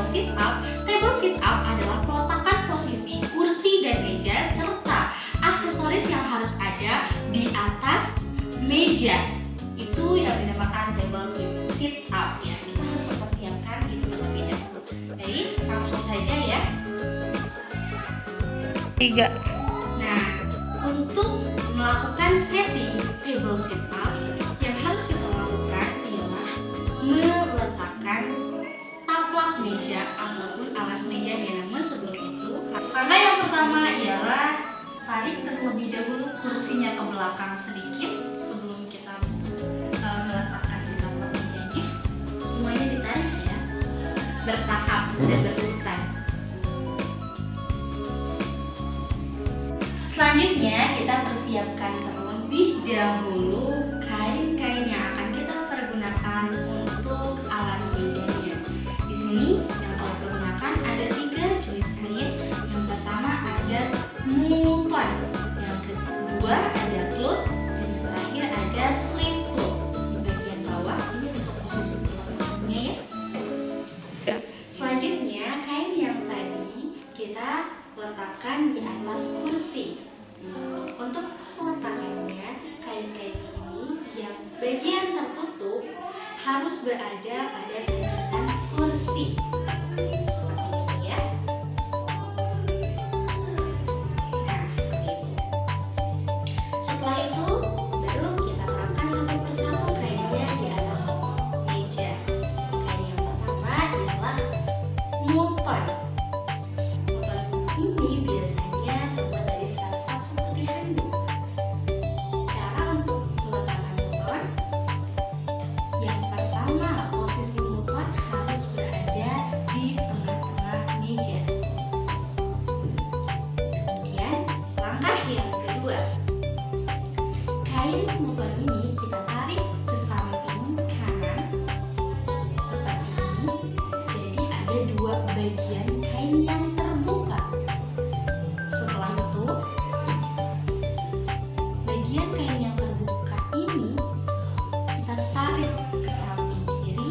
sit up. Table sit up adalah peletakan posisi kursi dan meja serta aksesoris yang harus ada di atas meja. Itu yang dinamakan table sit up ya. Kita harus mempersiapkan di tempat meja dulu. Jadi langsung saja ya. 3. Nah, untuk melakukan setting table sit up yang harus kita lakukan ialah meletakkan taplak meja ataupun alas meja. Namun sebelum itu, karena yang pertama ialah tarik terlebih dahulu kursinya ke belakang sedikit sebelum kita meletakkan di taplak mejanya. Semuanya ditarik ya, bertahap dan berurutan. Selanjutnya kita persiapkan terlebih dahulu kain-kain yang akan kita pergunakan untuk alas mejanya. Di sini yang kita pergunakan ada 3 jenis kain. Yang pertama ada multon, yang kedua ada cloth, dan yang terakhir ada slip cloth. Di bagian bawah ini untuk posisi peletakannya ya. Selanjutnya kain yang tadi kita letakkan di atas kursi. Untuk peletakannya, kain-kain ini yang bagian tertutup harus berada pada sekitar kursi. Seperti ini ya. Nah, seperti itu. Setelah itu, baru kita terapkan satu persatu kainnya di atas meja. Kain yang pertama adalah multon. Ini biasanya terbuat dari serat-serat seperti handuk. Cara untuk meletakkan multon, yang pertama posisi multon harus berada di tengah-tengah meja. Kemudian langkah yang kedua, kain multon ini kita tarik ke samping kanan seperti ini. Jadi ada 2 bagian kain yang terbuka. Setelah itu, bagian kain yang terbuka ini kita tarik ke samping kiri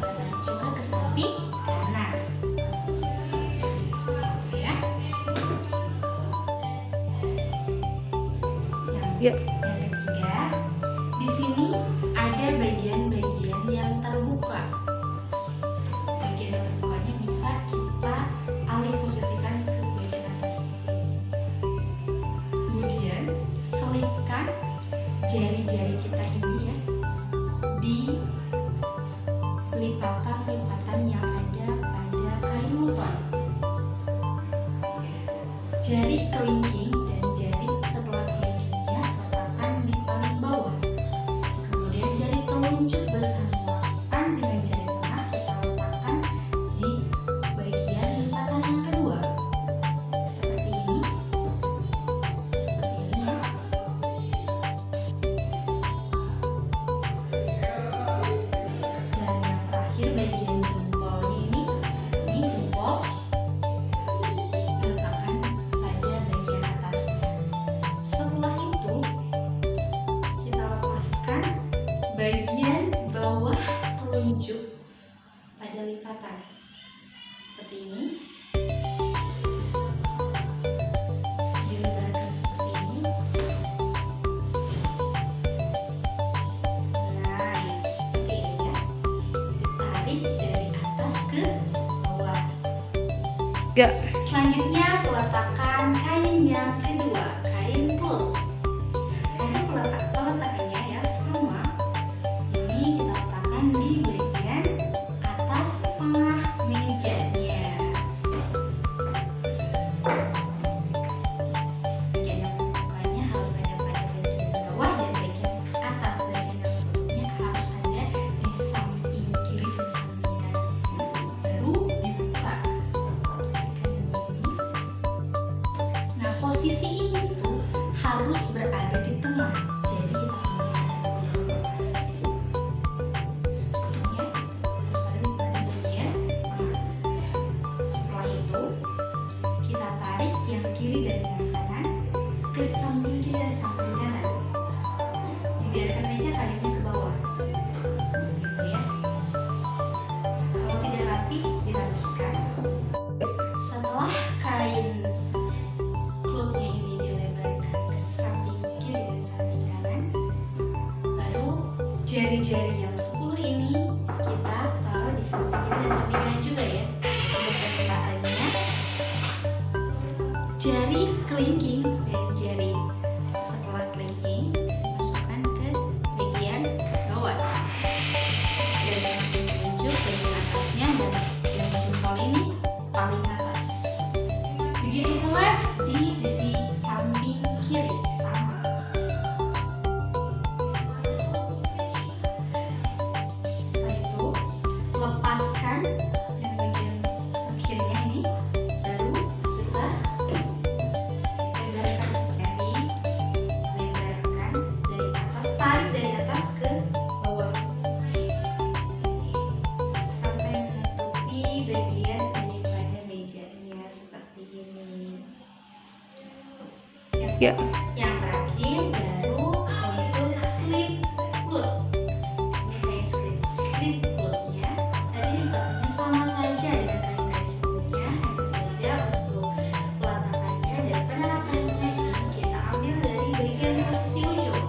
dan juga ke samping kanan. Ya. Yang ketiga, di sini ada bagian-bagian yang terbuka. Bagian yang terbukanya bisa kita alih posisikan ke bagian atas seperti ini. Kemudian selipkan jari-jari kita ini ya di lipatan-lipatan yang ada pada kain multon. Jari kelingking dan jari setelah kelingkingnya letakkan di paling bawah. Kemudian jari telunjuk bersama dengan jari tengah kita letakkan di bagian lipatan yang kedua. Seperti ini. Seperti ini ya. Dan yang terakhir bagian jempolnya ini jempol diletakkan pada bagian atasnya. Setelah itu kita lepaskan bagian bawah telunjuk pada lipatan seperti ini. Dilebarkan seperti ini. Nice, seperti ini ya. Ditarik dari atas ke bawah. 3. Selanjutnya peletakan kain yang kedua, kain cloth. Untuk peletakannya ya sama. Ini kita letakkan di bagian atas tengah mejanya. Bagian yang terbukanya harus ada pada bagian bawah dan bagian atas. Bagian yang tertutupnya harus ada di samping kiri dan samping kanan. Baru dibuka. Nah, posisi 3, Yang terakhir baru untuk slip foot. Ini kain slip footnya. Tadi dibuatnya sama saja dengan kain-kain sebelumnya, hanya saja untuk peletakannya dan penerapannya ini kita ambil dari bagian posisi ujung.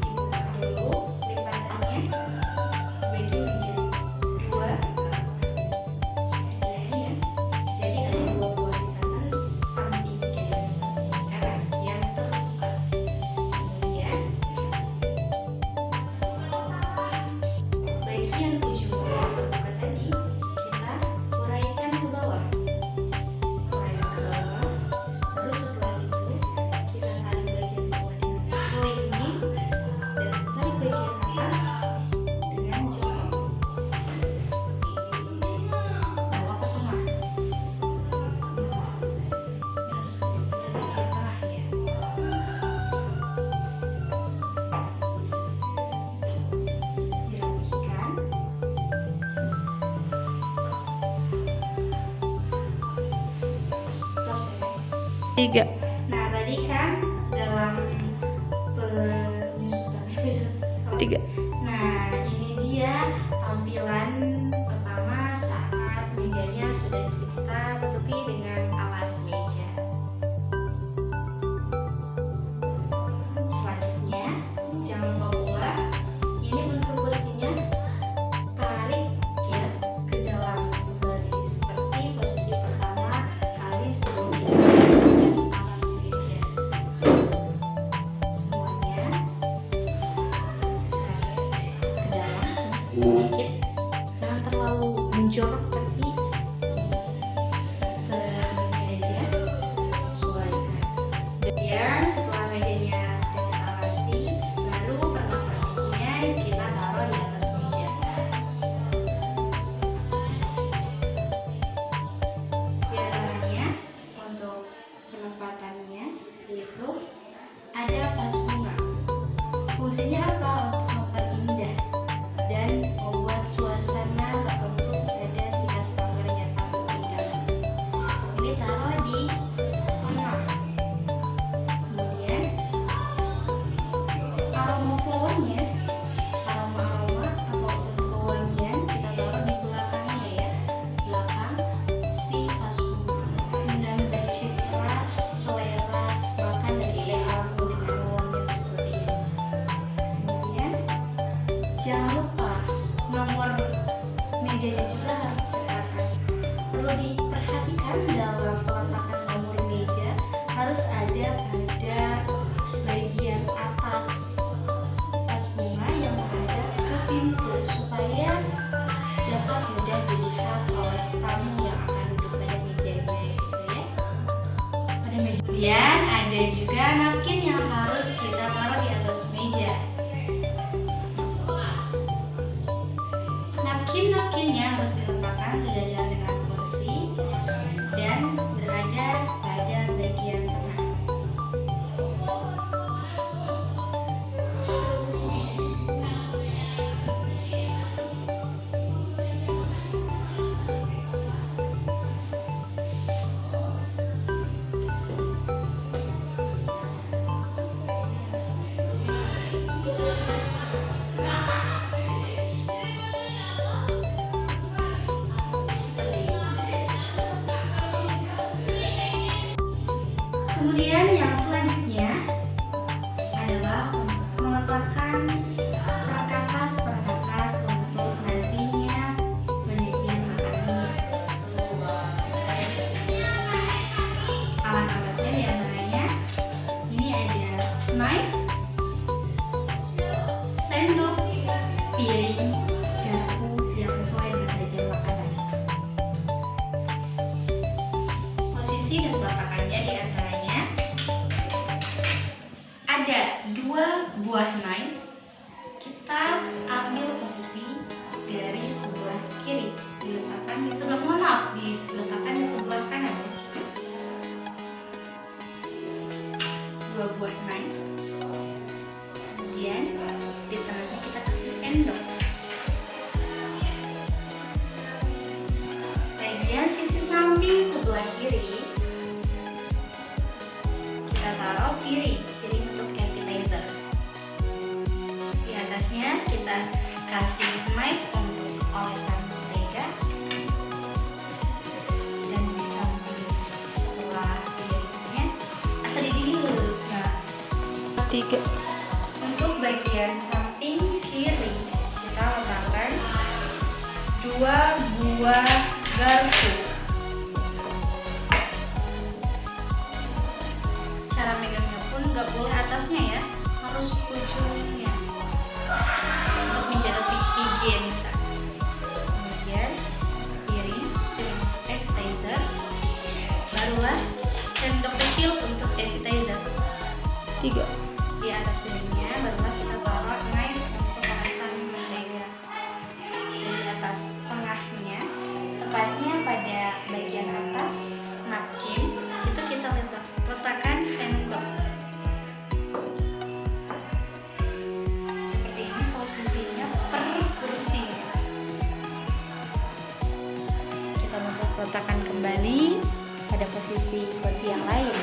Dibuka dulu lipatannya, bagi menjadi 2 seperti ini ya. Jadi ada 2 buah lipatan samping kiri dan samping kanan yang terbuka. Kemudian bagian ujung yang terbuka tadi kita uraikan ke bawah. Uraikan ke bawah. Lalu setelah itu kita tarik bagian bawah dengan kelingking dan tarik bagian atas dengan jongkok. Bawa ke tengah. Harus ada bagian tengah ya. Dirapikan. Terus ya. 3, Nah, tadi kan dalam penyusutan 3, Nah, ini dia tampilan pertama saat mejanya sudah kita tutupi dengan alas meja. Selanjutnya, jangan lupa pula ini untuk kursinya tarik ya ke dalam kembali seperti posisi pertama kali sebelum kita menggunakan alas meja. Semuanya ke dalam sedikit, jangan terlalu menjorok tapi segini aja, sesuaikan. Kemudian setelah mejanya sudah kita alasi, baru pernak-perniknya kita taruh di atas meja. Di antaranya untuk penempatannya itu ada vas bunga. Fungsinya apa? Untuk memperindah dan membuat suasana terbentuk pada si customer yang tamu di dalam. Ini taruh di tengah. Kemudian aroma flowernya, aroma atau pewangian kita taruh di belakangnya ya, belakang si vas bunga. Menambah citra selera makan dari tamu dengan wangian seperti ini. Kemudian jangan lupa nomor mejanya juga harus disertakan. Perlu diperhatikan dalam peletakan nomor meja harus ada pada bagian atas vas bunga yang menghadap ke pintu supaya dapat mudah dilihat oleh tamu yang akan duduk pada mejanya gitu ya. Pada meja. Kemudian ada juga napkin yang harus kita taruh di atas meja. Napkin-napkinnya harus diletakkan sejajar dengan kursi dan berada pada bagian tengah. Kemudian yang selanjutnya adalah meletakkan perkakas untuk nantinya penyajian makanannya. Alat-alatnya diantaranya ini ada knife, sendok, piring, garpu yang sesuai dengan sajian makanan. Posisi dan peletakannya diantaranya ada 2 buah knife. Kita ambil posisi dari sebelah kiri, diletakkan di sebelah diletakkan di sebelah kanan. 2 buah knife. Kemudian di tengahnya kita kasih sendok. Bagian sisi samping sebelah kiri atasnya kita kasih knife untuk olesan mentega, dan di samping setelah piringnya atau didingin dulu. Nah, 3. untuk bagian samping kiri kita letakkan 2 buah garpu. Cara megangnya pun nggak boleh atasnya ya, harus ujungnya untuk menjaga higienis. Kemudian piring appetizer, barulah sendok kecil untuk appetizer. 3. Di atas piringnya barulah kita taruh knife untuk olesan mentega. Di atas tengahnya, tepatnya pada bagian atas napkin, itu kita letakkan sendok. Seperti ini posisinya per kursi. Kita letakkan kembali pada posisi kursi yang lain.